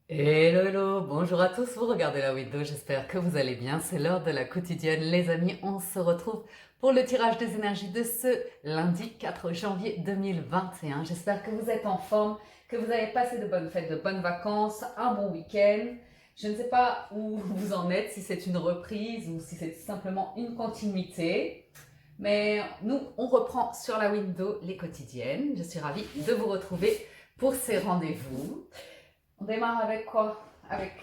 Hello, hello, bonjour à tous, vous regardez la window, j'espère que vous allez bien, c'est l'heure de la quotidienne. Les amis, on se retrouve pour le tirage des énergies de ce lundi 4 janvier 2021. J'espère que vous êtes en forme, que vous avez passé de bonnes fêtes, de bonnes vacances, un bon week-end. Je ne sais pas où vous en êtes, si c'est une reprise ou si c'est simplement une continuité. Mais nous, on reprend sur la window les quotidiennes. Je suis ravie de vous retrouver pour ces rendez-vous. On démarre avec quoi? Avec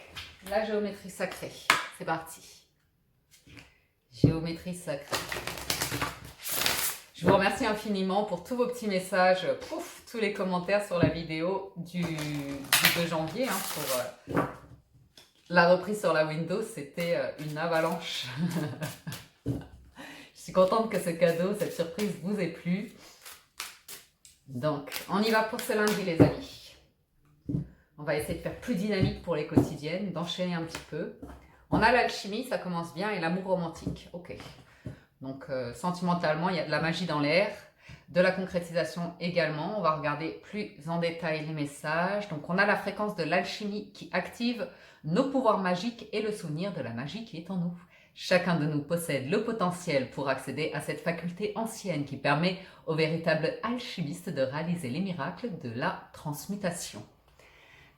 la géométrie sacrée. C'est parti. Géométrie sacrée. Je vous remercie infiniment pour tous vos petits messages, tous les commentaires sur la vidéo du 2 janvier. Pour la reprise sur la Windows, c'était une avalanche. Je suis contente que ce cadeau, cette surprise vous ait plu. Donc, on y va pour ce lundi, les amis. On va essayer de faire plus dynamique pour les quotidiennes, d'enchaîner un petit peu. On a l'alchimie, ça commence bien, et l'amour romantique. Ok. Donc, sentimentalement, il y a de la magie dans l'air, de la concrétisation également. On va regarder plus en détail les messages. Donc, on a la fréquence de l'alchimie qui active nos pouvoirs magiques et le souvenir de la magie qui est en nous. Chacun de nous possède le potentiel pour accéder à cette faculté ancienne qui permet aux véritables alchimistes de réaliser les miracles de la transmutation.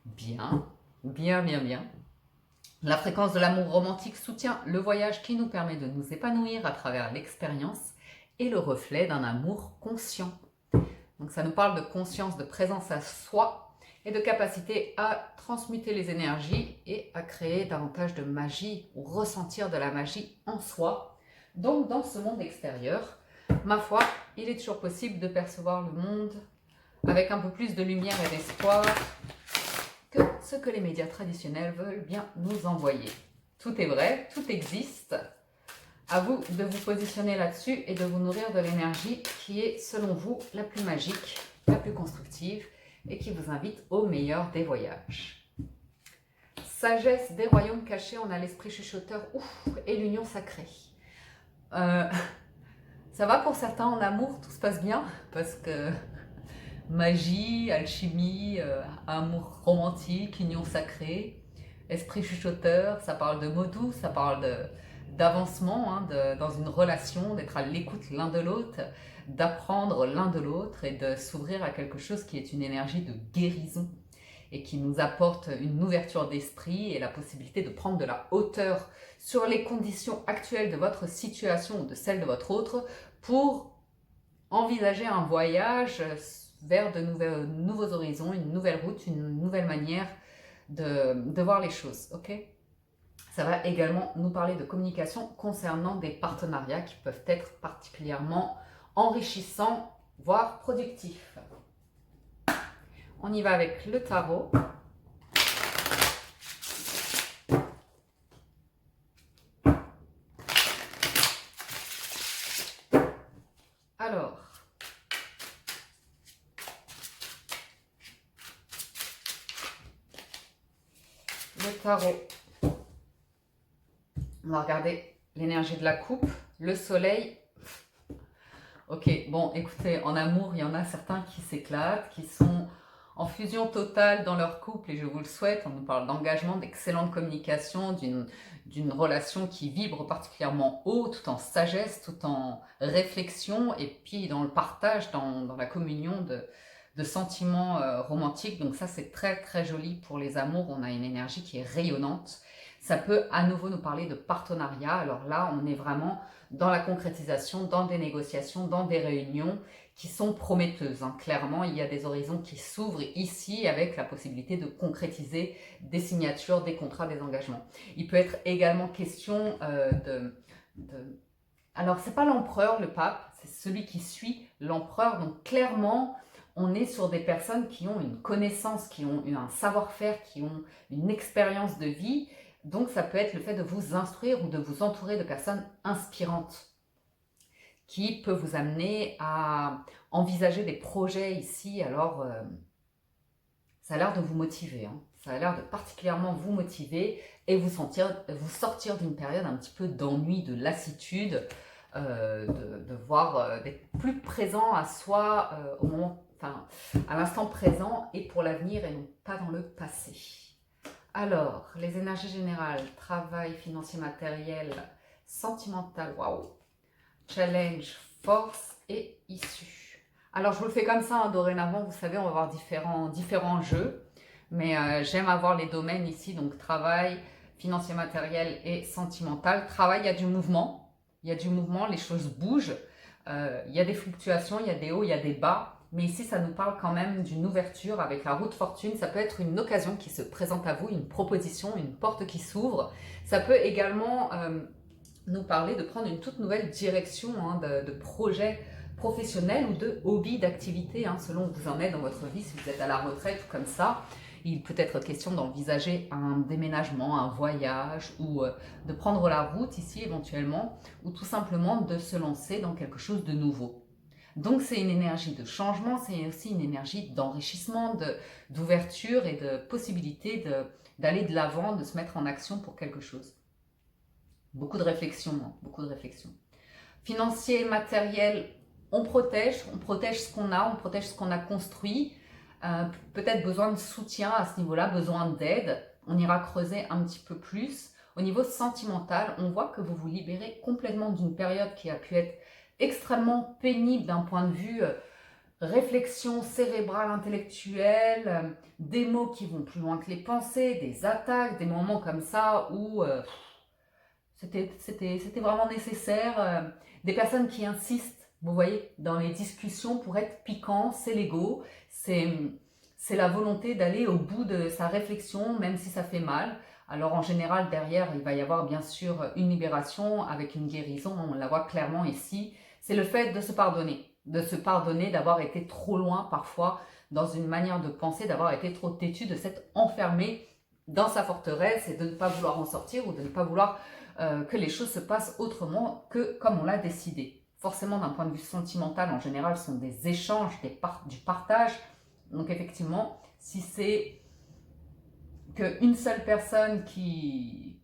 Bien, bien, bien, bien. La fréquence de l'amour romantique soutient le voyage qui nous permet de nous épanouir à travers l'expérience et le reflet d'un amour conscient. Donc ça nous parle de conscience, de présence à soi et de capacité à transmuter les énergies et à créer davantage de magie ou ressentir de la magie en soi. Donc dans ce monde extérieur, ma foi, il est toujours possible de percevoir le monde avec un peu plus de lumière et d'espoir que ce que les médias traditionnels veulent bien nous envoyer. Tout est vrai, tout existe. À vous de vous positionner là-dessus et de vous nourrir de l'énergie qui est, selon vous, la plus magique, la plus constructive et qui vous invite au meilleur des voyages. Sagesse des royaumes cachés, on a l'esprit chuchoteur et l'union sacrée. Ça va pour certains en amour, tout se passe bien parce que magie, alchimie, amour romantique, union sacrée, esprit chuchoteur, ça parle de mots doux, ça parle d'avancement dans une relation, d'être à l'écoute l'un de l'autre, d'apprendre l'un de l'autre et de s'ouvrir à quelque chose qui est une énergie de guérison et qui nous apporte une ouverture d'esprit et la possibilité de prendre de la hauteur sur les conditions actuelles de votre situation ou de celle de votre autre pour envisager un voyage vers de nouveaux horizons, une nouvelle route, une nouvelle manière de voir les choses, ok? Ça va également nous parler de communication concernant des partenariats qui peuvent être particulièrement enrichissants, voire productifs. On y va avec le tarot. Alors, le tarot. On va regarder l'énergie de la coupe, le soleil. Ok, bon, écoutez, en amour, il y en a certains qui s'éclatent, qui sont en fusion totale dans leur couple, et je vous le souhaite. On nous parle d'engagement, d'excellente communication, d'une relation qui vibre particulièrement haut, tout en sagesse, tout en réflexion, et puis dans le partage, dans la communion de sentiments romantiques. Donc ça, c'est très très joli pour les amours. On a une énergie qui est rayonnante. Ça peut à nouveau nous parler de partenariat. Alors là, on est vraiment dans la concrétisation, dans des négociations, dans des réunions qui sont prometteuses. Clairement, il y a des horizons qui s'ouvrent ici avec la possibilité de concrétiser des signatures, des contrats, des engagements. Il peut être également question Alors, c'est pas l'empereur, le pape, c'est celui qui suit l'empereur. Donc, clairement, on est sur des personnes qui ont une connaissance, qui ont un savoir-faire, qui ont une expérience de vie. Donc, ça peut être le fait de vous instruire ou de vous entourer de personnes inspirantes qui peut vous amener à envisager des projets ici. Alors, ça a l'air de vous motiver. Ça a l'air de particulièrement vous motiver et vous sortir d'une période un petit peu d'ennui, de lassitude, de voir, d'être plus présent à soi à l'instant présent et pour l'avenir et non pas dans le passé. Alors, les énergies générales, travail, financier, matériel, sentimental, waouh, challenge, force et issue. Alors, je vous le fais comme ça, hein, dorénavant, vous savez, on va avoir différents jeux, mais j'aime avoir les domaines ici, donc travail, financier, matériel et sentimental. Travail, il y a du mouvement, les choses bougent, il y a des fluctuations, il y a des hauts, il y a des bas. Mais ici, ça nous parle quand même d'une ouverture avec la roue de fortune. Ça peut être une occasion qui se présente à vous, une proposition, une porte qui s'ouvre. Ça peut également nous parler de prendre une toute nouvelle direction, hein, de projet professionnel ou de hobby, d'activité, hein, selon où vous en êtes dans votre vie, si vous êtes à la retraite ou comme ça. Il peut être question d'envisager un déménagement, un voyage ou de prendre la route ici éventuellement, ou tout simplement de se lancer dans quelque chose de nouveau. Donc c'est une énergie de changement, c'est aussi une énergie d'enrichissement, d'ouverture et de possibilité d'aller de l'avant, de se mettre en action pour quelque chose. Beaucoup de réflexion, hein, beaucoup de réflexion. Financier, matériel, on protège ce qu'on a, on protège ce qu'on a construit. Peut-être besoin de soutien à ce niveau-là, besoin d'aide. On ira creuser un petit peu plus. Au niveau sentimental, on voit que vous vous libérez complètement d'une période qui a pu être extrêmement pénible d'un point de vue réflexion cérébrale, intellectuelle, des mots qui vont plus loin que les pensées, des attaques, des moments comme ça où c'était vraiment nécessaire. Des personnes qui insistent, vous voyez, dans les discussions pour être piquant, c'est l'ego, c'est la volonté d'aller au bout de sa réflexion, même si ça fait mal. Alors en général, derrière, il va y avoir bien sûr une libération avec une guérison, on la voit clairement ici. C'est le fait de se pardonner, d'avoir été trop loin parfois dans une manière de penser, d'avoir été trop têtu, de s'être enfermé dans sa forteresse et de ne pas vouloir en sortir ou de ne pas vouloir que les choses se passent autrement que comme on l'a décidé. Forcément, d'un point de vue sentimental, en général, ce sont des échanges, du partage. Donc effectivement, si c'est qu'une seule personne qui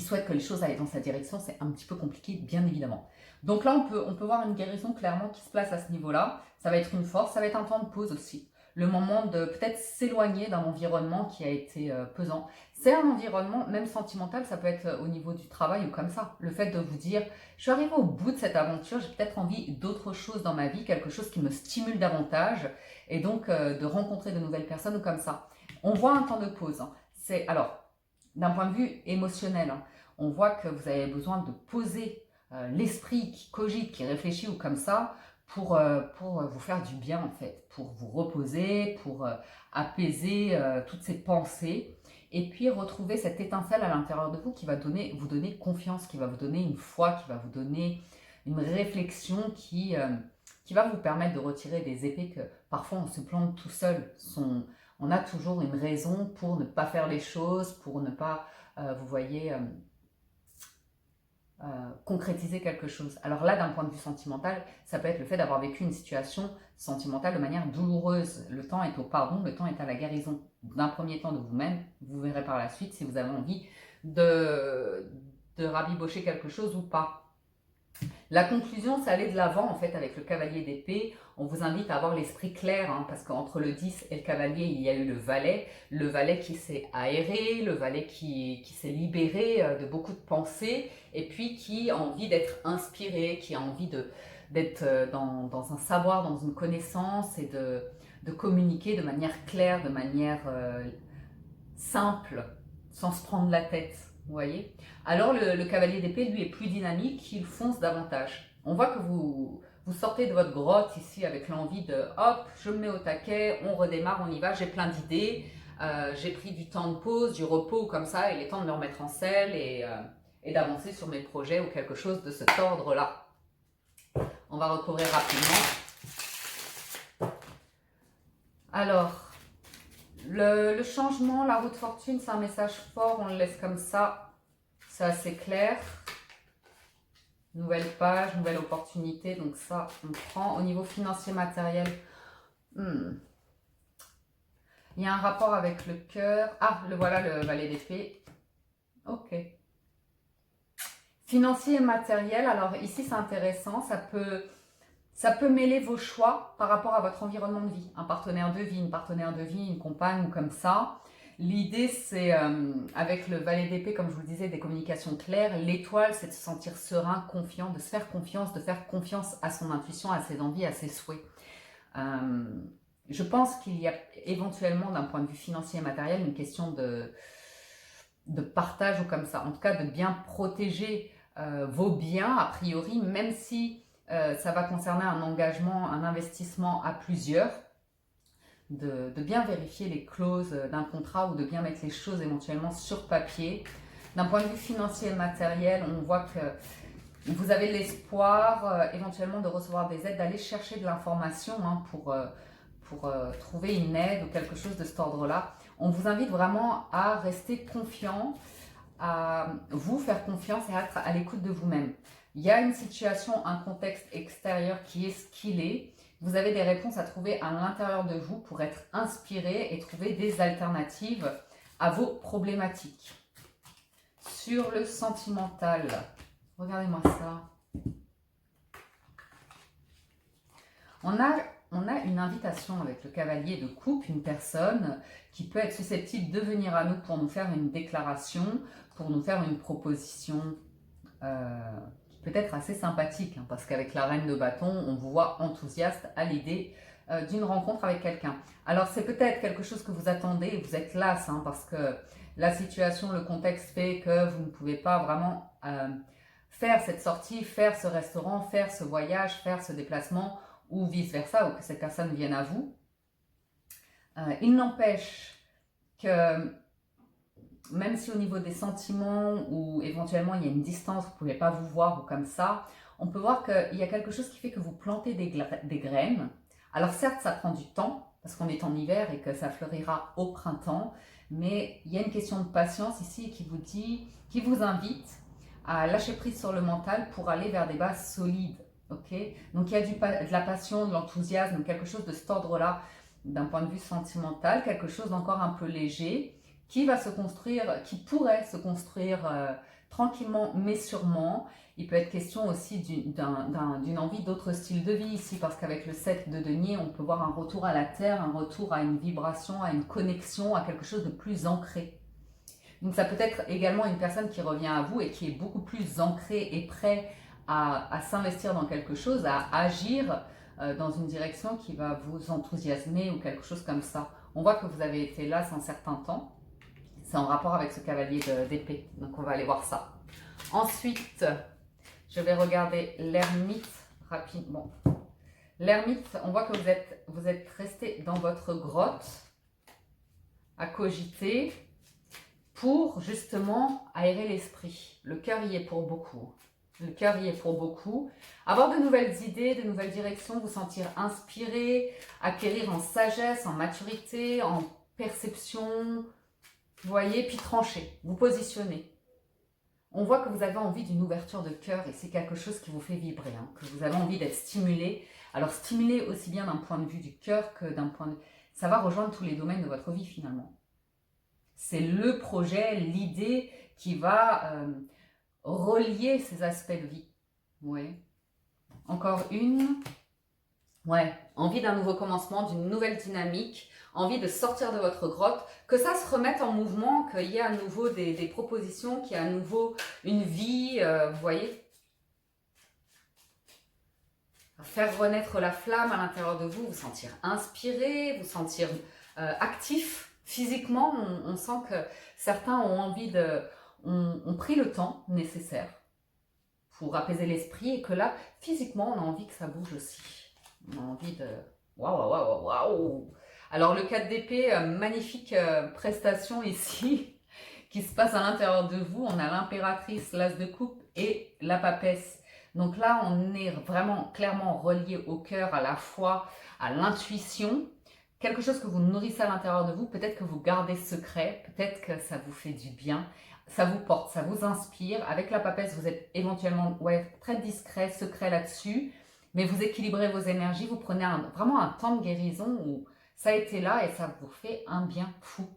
souhaite que les choses aillent dans sa direction, c'est un petit peu compliqué, bien évidemment. Donc là, on peut voir une guérison clairement qui se place à ce niveau-là. Ça va être une force, ça va être un temps de pause aussi. Le moment de peut-être s'éloigner d'un environnement qui a été pesant. C'est un environnement, même sentimental, ça peut être au niveau du travail ou comme ça. Le fait de vous dire, je suis arrivé au bout de cette aventure, j'ai peut-être envie d'autre chose dans ma vie, quelque chose qui me stimule davantage, et donc de rencontrer de nouvelles personnes ou comme ça. On voit un temps de pause. Hein. Alors, d'un point de vue émotionnel, hein, on voit que vous avez besoin de poser l'esprit qui cogite, qui réfléchit ou comme ça, pour vous faire du bien en fait, pour vous reposer, pour apaiser toutes ces pensées et puis retrouver cette étincelle à l'intérieur de vous qui va vous donner confiance, qui va vous donner une foi, qui va vous donner une réflexion qui va vous permettre de retirer des épées que parfois on se plante tout seul. On a toujours une raison pour ne pas faire les choses, pour ne pas, vous voyez, concrétiser quelque chose. Alors là, d'un point de vue sentimental, ça peut être le fait d'avoir vécu une situation sentimentale de manière douloureuse. Le temps est au pardon, le temps est à la guérison. D'un premier temps de vous-même, vous verrez par la suite si vous avez envie de rabibocher quelque chose ou pas. La conclusion, c'est aller de l'avant en fait avec le cavalier d'épée. On vous invite à avoir l'esprit clair hein, parce qu'entre le 10 et le cavalier, il y a eu le valet qui s'est aéré, le valet qui s'est libéré de beaucoup de pensées et puis qui a envie d'être inspiré, qui a envie d'être dans un savoir, dans une connaissance et de communiquer de manière claire, de manière simple, sans se prendre la tête. Vous voyez? Alors le cavalier d'épée, lui, est plus dynamique, il fonce davantage. On voit que vous sortez de votre grotte ici avec l'envie de hop, je me mets au taquet, on redémarre, on y va, j'ai plein d'idées, j'ai pris du temps de pause, du repos comme ça, il est temps de me remettre en selle et d'avancer sur mes projets ou quelque chose de cet ordre-là. On va recouvrir rapidement. Alors, le changement, la roue de fortune, c'est un message fort, on le laisse comme ça. C'est assez clair. Nouvelle page, nouvelle opportunité. Donc ça, on prend. Au niveau financier, matériel, il y a un rapport avec le cœur. Ah, voilà le valet d'épée. Ok. Financier et matériel. Alors ici, c'est intéressant. Ça peut mêler vos choix par rapport à votre environnement de vie. Un partenaire de vie, une partenaire de vie, une compagne ou comme ça. L'idée, c'est, avec le valet d'épée, comme je vous le disais, des communications claires. L'étoile, c'est de se sentir serein, confiant, de se faire confiance, de faire confiance à son intuition, à ses envies, à ses souhaits. Je pense qu'il y a éventuellement, d'un point de vue financier et matériel, une question de partage ou comme ça. En tout cas, de bien protéger vos biens, a priori, même si ça va concerner un engagement, un investissement à plusieurs. De bien vérifier les clauses d'un contrat ou de bien mettre les choses éventuellement sur papier. D'un point de vue financier et matériel, on voit que vous avez l'espoir éventuellement de recevoir des aides, d'aller chercher de l'information pour trouver une aide ou quelque chose de cet ordre-là. On vous invite vraiment à rester confiant, à vous faire confiance et à être à l'écoute de vous-même. Il y a une situation, un contexte extérieur qui est ce qu'il est. Vous avez des réponses à trouver à l'intérieur de vous pour être inspiré et trouver des alternatives à vos problématiques. Sur le sentimental, regardez-moi ça. On a une invitation avec le cavalier de coupe, une personne qui peut être susceptible de venir à nous pour nous faire une déclaration, pour nous faire une proposition qui peut être assez sympathique, hein, parce qu'avec la reine de bâton, on vous voit enthousiaste à l'idée d'une rencontre avec quelqu'un. Alors c'est peut-être quelque chose que vous attendez, vous êtes las, hein, parce que la situation, le contexte fait que vous ne pouvez pas vraiment faire cette sortie, faire ce restaurant, faire ce voyage, faire ce déplacement, ou vice-versa, ou que cette personne vienne à vous. Il n'empêche que même si au niveau des sentiments ou éventuellement il y a une distance, vous ne pouvez pas vous voir ou comme ça, on peut voir qu'il y a quelque chose qui fait que vous plantez des graines. Alors certes, ça prend du temps, parce qu'on est en hiver et que ça fleurira au printemps, mais il y a une question de patience ici qui vous invite à lâcher prise sur le mental pour aller vers des bases solides. Okay, donc il y a de la passion, de l'enthousiasme, quelque chose de cet ordre-là d'un point de vue sentimental, quelque chose d'encore un peu léger qui va se construire, qui pourrait se construire tranquillement mais sûrement. Il peut être question aussi d'une envie d'autre style de vie ici, parce qu'avec le 7 de denier, on peut voir un retour à la terre, un retour à une vibration, à une connexion, à quelque chose de plus ancré. Donc ça peut être également une personne qui revient à vous et qui est beaucoup plus ancrée et prêt à s'investir dans quelque chose, à agir dans une direction qui va vous enthousiasmer ou quelque chose comme ça. On voit que vous avez été là un certain temps. C'est en rapport avec ce cavalier d'épée. Donc on va aller voir ça. Ensuite, je vais regarder l'ermite rapidement. L'ermite, on voit que vous êtes resté dans votre grotte à cogiter pour justement aérer l'esprit. Le cœur y est pour beaucoup. Le cœur y est pour beaucoup. Avoir de nouvelles idées, de nouvelles directions, vous sentir inspiré, acquérir en sagesse, en maturité, en perception, vous voyez, puis trancher, vous positionner. On voit que vous avez envie d'une ouverture de cœur et c'est quelque chose qui vous fait vibrer, hein, que vous avez envie d'être stimulé. Alors stimulé aussi bien d'un point de vue du cœur que d'un point de vue... Ça va rejoindre tous les domaines de votre vie finalement. C'est le projet, l'idée qui va... relier ces aspects de vie. Ouais. Encore une. Ouais. Envie d'un nouveau commencement, d'une nouvelle dynamique. Envie de sortir de votre grotte. Que ça se remette en mouvement, qu'il y ait à nouveau des propositions, qu'il y ait à nouveau une vie. Vous voyez. Faire renaître la flamme à l'intérieur de vous. Vous sentir inspiré, vous sentir actif. Physiquement, on sent que certains ont envie de... ont pris le temps nécessaire pour apaiser l'esprit et que là, physiquement, on a envie que ça bouge aussi. On a envie de... Waouh. Alors, le 4 d'épée, magnifique prestation ici qui se passe à l'intérieur de vous. On a l'impératrice, l'as de coupe et la papesse. Donc là, on est vraiment clairement relié au cœur, à la foi, à l'intuition. Quelque chose que vous nourrissez à l'intérieur de vous. Peut-être que vous gardez secret, peut-être que ça vous fait du bien. Ça vous porte, ça vous inspire. Avec la papesse, vous êtes éventuellement très discret, secret là-dessus. Mais vous équilibrez vos énergies. Vous prenez vraiment un temps de guérison où ça a été là et ça vous fait un bien fou.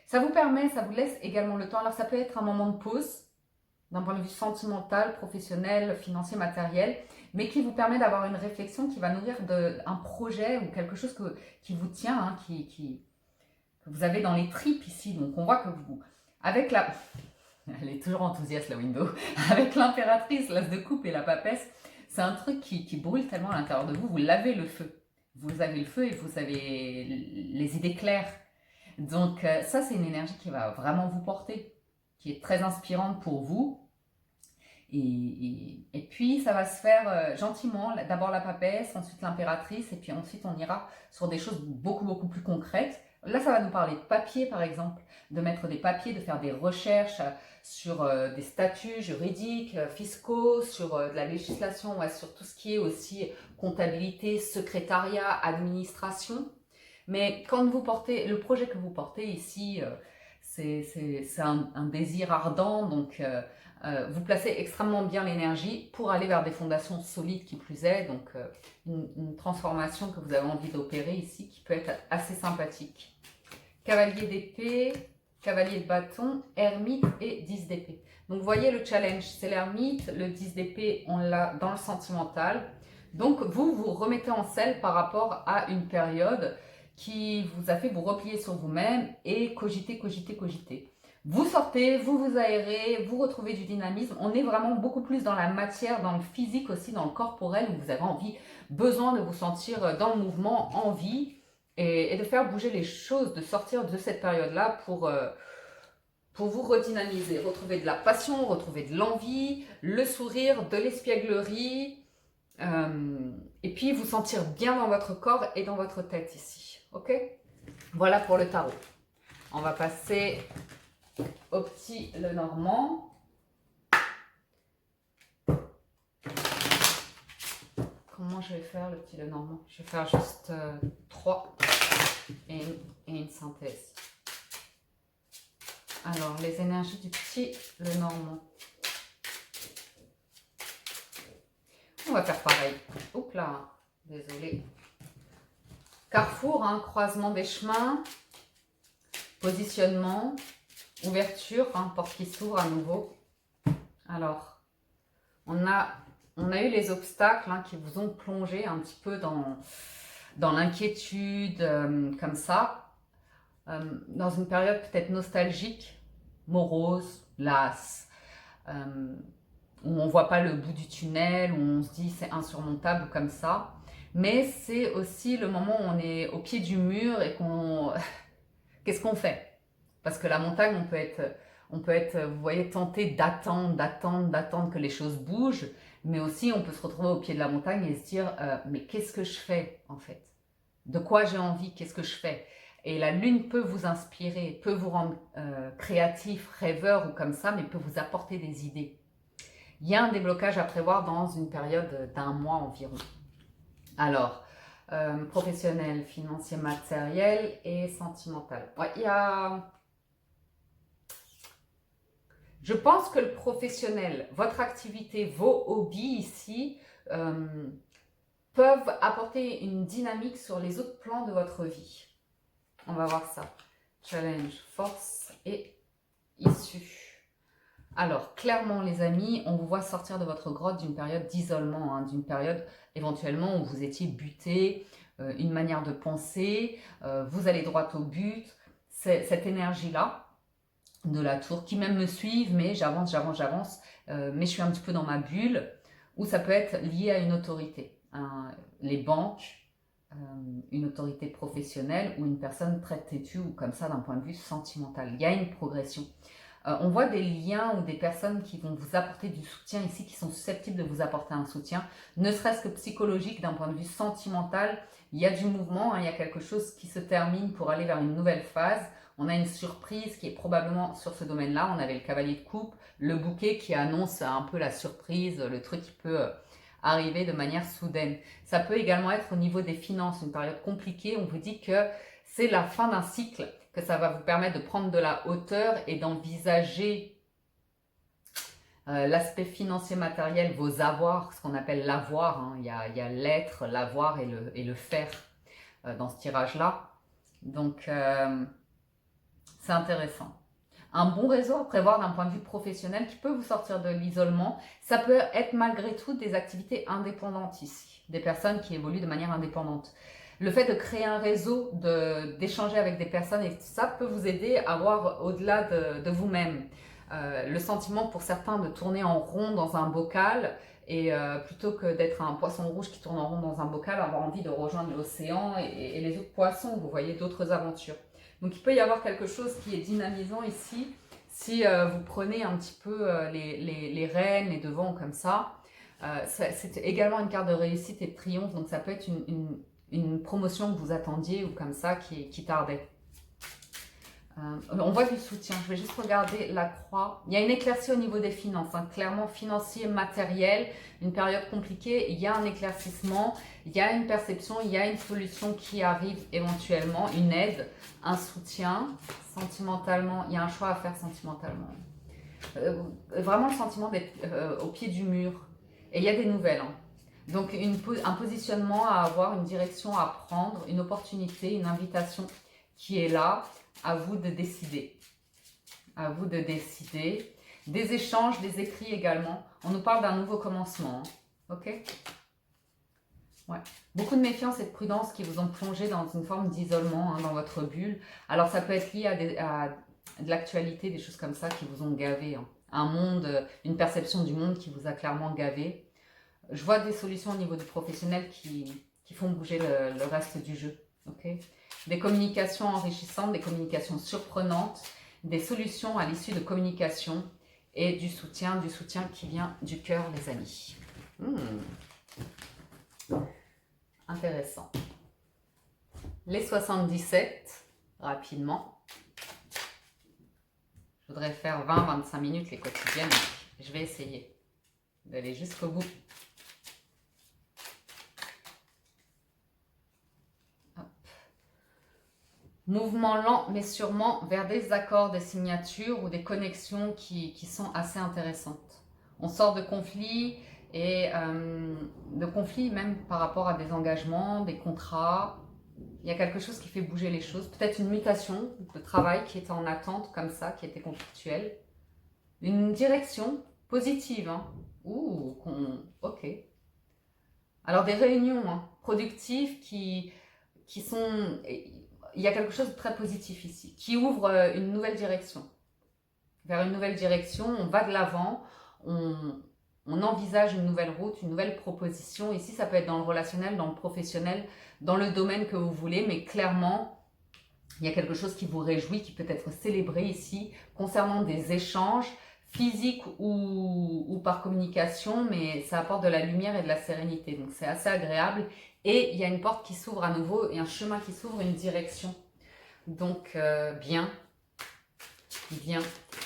Ça vous permet, ça vous laisse également le temps. Alors ça peut être un moment de pause, d'un point de vue sentimental, professionnel, financier, matériel, mais qui vous permet d'avoir une réflexion qui va nourrir un projet ou quelque chose qui vous tient, hein, que que vous avez dans les tripes ici. Donc on voit que vous, avec la... Elle est toujours enthousiaste la window. Avec l'impératrice, l'as de coupe et la papesse, c'est un truc qui brûle tellement à l'intérieur de vous. Vous lavez le feu. Vous avez le feu et vous avez les idées claires. Donc ça, c'est une énergie qui va vraiment vous porter, qui est très inspirante pour vous. Et puis, ça va se faire gentiment. D'abord la papesse, ensuite l'impératrice, et puis ensuite on ira sur des choses beaucoup plus concrètes. Là, ça va nous parler de papier, par exemple, de mettre des papiers, de faire des recherches sur des statuts juridiques, fiscaux, sur de la législation, ouais, sur tout ce qui est aussi comptabilité, secrétariat, administration. Mais quand vous portez, le projet que vous portez ici, c'est un désir ardent, donc vous placez extrêmement bien l'énergie pour aller vers des fondations solides qui plus est, donc une transformation que vous avez envie d'opérer ici qui peut être assez sympathique. Cavalier d'épée, cavalier de bâton, ermite et 10 d'épée. Donc vous voyez le challenge, c'est l'ermite, le 10 d'épée on l'a dans le sentimental. Donc vous vous remettez en selle par rapport à une période qui vous a fait vous replier sur vous-même et cogiter. Vous sortez, vous vous aérez, vous retrouvez du dynamisme. On est vraiment beaucoup plus dans la matière, dans le physique aussi, dans le corporel, où vous avez envie, besoin de vous sentir dans le mouvement, en vie, et de faire bouger les choses, de sortir de cette période-là pour vous redynamiser, retrouver de la passion, retrouver de l'envie, le sourire, de l'espièglerie, et puis vous sentir bien dans votre corps et dans votre tête ici. Ok? Voilà pour le tarot. On va passer au petit Lenormand. Comment je vais faire le petit Lenormand? Je vais faire juste 3 et une synthèse. Alors, les énergies du petit Lenormand. On va faire pareil. Oups là, désolé. Carrefour, hein, croisement des chemins, positionnement, ouverture, hein, porte qui s'ouvre à nouveau. Alors, on a eu les obstacles qui vous ont plongé un petit peu dans l'inquiétude, comme ça, dans une période peut-être nostalgique, morose, lasse, où on ne voit pas le bout du tunnel, où on se dit c'est insurmontable comme ça. Mais c'est aussi le moment où on est au pied du mur et qu'on... Qu'est-ce qu'on fait? Parce que la montagne, on peut être, vous voyez, tenté d'attendre que les choses bougent, mais aussi on peut se retrouver au pied de la montagne et se dire mais qu'est-ce que je fais en fait? De quoi j'ai envie? Qu'est-ce que je fais? Et la lune peut vous inspirer, peut vous rendre créatif, rêveur ou comme ça, mais peut vous apporter des idées. Il y a un déblocage à prévoir dans une période d'1 mois environ. Alors, professionnel, financier, matériel et sentimental. Ouais, il y a... Je pense que le professionnel, votre activité, vos hobbies ici, peuvent apporter une dynamique sur les autres plans de votre vie. On va voir ça. Challenge, force et issue. Alors, clairement les amis, on vous voit sortir de votre grotte d'une période d'isolement, hein, d'une période éventuellement où vous étiez buté, une manière de penser, vous allez droit au but. C'est cette énergie-là de la tour qui même me suivent, mais j'avance, mais je suis un petit peu dans ma bulle, ou ça peut être lié à une autorité, hein, les banques, une autorité professionnelle ou une personne très têtue ou comme ça d'un point de vue sentimental. Il y a une progression. On voit des liens ou des personnes qui vont vous apporter du soutien ici, qui sont susceptibles de vous apporter un soutien, ne serait-ce que psychologique, d'un point de vue sentimental. Il y a du mouvement, hein, il y a quelque chose qui se termine pour aller vers une nouvelle phase. On a une surprise qui est probablement sur ce domaine-là. On avait le cavalier de coupe, le bouquet qui annonce un peu la surprise, le truc qui peut arriver de manière soudaine. Ça peut également être au niveau des finances, une période compliquée. On vous dit que c'est la fin d'un cycle, que ça va vous permettre de prendre de la hauteur et d'envisager l'aspect financier matériel, vos avoirs, ce qu'on appelle l'avoir. Hein. Il y a l'être, l'avoir et le faire dans ce tirage-là. Donc, c'est intéressant. Un bon réseau à prévoir d'un point de vue professionnel qui peut vous sortir de l'isolement. Ça peut être malgré tout des activités indépendantes ici, des personnes qui évoluent de manière indépendante. Le fait de créer un réseau, d'échanger avec des personnes, et ça peut vous aider à voir au-delà de vous-même. Le sentiment pour certains de tourner en rond dans un bocal, et plutôt que d'être un poisson rouge qui tourne en rond dans un bocal, avoir envie de rejoindre l'océan et les autres poissons, vous voyez, d'autres aventures. Donc il peut y avoir quelque chose qui est dynamisant ici, si vous prenez un petit peu les rênes, les devants comme ça. C'est également une carte de réussite et de triomphe, donc ça peut être une promotion que vous attendiez ou comme ça qui tardait. On voit du soutien, je vais juste regarder la croix. Il y a une éclaircie au niveau des finances, hein, clairement financier, matériel, une période compliquée, il y a un éclaircissement, il y a une perception, il y a une solution qui arrive éventuellement, une aide, un soutien, sentimentalement, il y a un choix à faire sentimentalement. Vraiment le sentiment d'être au pied du mur, et il y a des nouvelles. Hein. Donc un positionnement à avoir, une direction à prendre, une opportunité, une invitation qui est là. À vous de décider. À vous de décider. Des échanges, des écrits également. On nous parle d'un nouveau commencement. Hein. Ok? Ouais. Beaucoup de méfiance et de prudence qui vous ont plongé dans une forme d'isolement, hein, dans votre bulle. Alors ça peut être lié à de l'actualité, des choses comme ça qui vous ont gavé. Hein. Un monde, une perception du monde qui vous a clairement gavé. Je vois des solutions au niveau du professionnel qui font bouger le reste du jeu. Ok? Des communications enrichissantes, des communications surprenantes, des solutions à l'issue de communication et du soutien qui vient du cœur, les amis. Intéressant. Les 77, rapidement. Je voudrais faire 20-25 minutes les quotidiennes. Je vais essayer d'aller jusqu'au bout. Mouvement lent mais sûrement vers des accords, des signatures ou des connexions qui sont assez intéressantes. On sort de conflits et de conflits même par rapport à des engagements, des contrats. Il y a quelque chose qui fait bouger les choses. Peut-être une mutation de travail qui était en attente comme ça, qui était conflictuelle. Une direction positive. Hein. Ok. Alors des réunions hein, productives qui sont... Il y a quelque chose de très positif ici, qui ouvre une nouvelle direction. Vers une nouvelle direction, on va de l'avant, on envisage une nouvelle route, une nouvelle proposition. Ici, ça peut être dans le relationnel, dans le professionnel, dans le domaine que vous voulez, mais clairement, il y a quelque chose qui vous réjouit, qui peut être célébré ici, concernant des échanges physiques ou par communication, mais ça apporte de la lumière et de la sérénité, donc c'est assez agréable. Et il y a une porte qui s'ouvre à nouveau et un chemin qui s'ouvre, une direction. Donc, bien.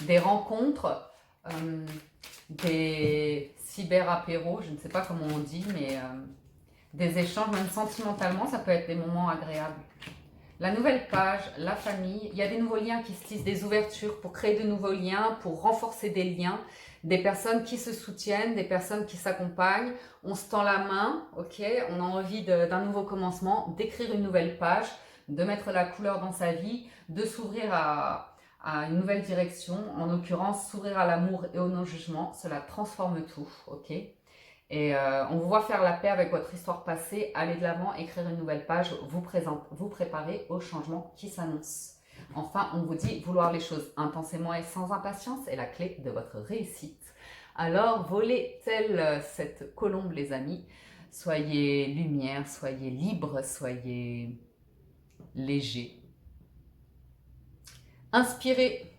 Des rencontres, des cyber-apéros, je ne sais pas comment on dit, mais des échanges, même sentimentalement, ça peut être des moments agréables. La nouvelle page, la famille, il y a des nouveaux liens qui se tissent, des ouvertures pour créer de nouveaux liens, pour renforcer des liens, des personnes qui se soutiennent, des personnes qui s'accompagnent. On se tend la main, ok, on a envie d'un nouveau commencement, d'écrire une nouvelle page, de mettre la couleur dans sa vie, de s'ouvrir à une nouvelle direction, en l'occurrence s'ouvrir à l'amour et au non-jugement, cela transforme tout, ok. Et on vous voit faire la paix avec votre histoire passée, aller de l'avant, écrire une nouvelle page, vous préparer au changement qui s'annonce. Enfin, on vous dit vouloir les choses intensément et sans impatience est la clé de votre réussite. Alors, volez telle cette colombe, les amis. Soyez lumière, soyez libre, soyez léger. Inspirez.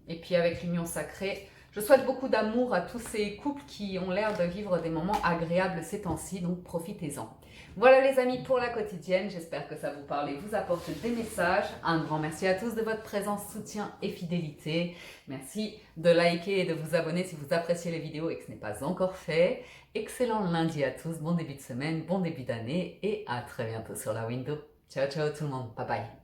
Et puis avec l'union sacrée, je souhaite beaucoup d'amour à tous ces couples qui ont l'air de vivre des moments agréables ces temps-ci, donc profitez-en. Voilà les amis pour la quotidienne, j'espère que ça vous parle et vous apporte des messages. Un grand merci à tous de votre présence, soutien et fidélité. Merci de liker et de vous abonner si vous appréciez les vidéos et que ce n'est pas encore fait. Excellent lundi à tous, bon début de semaine, bon début d'année et à très bientôt sur la window. Ciao ciao tout le monde, bye bye.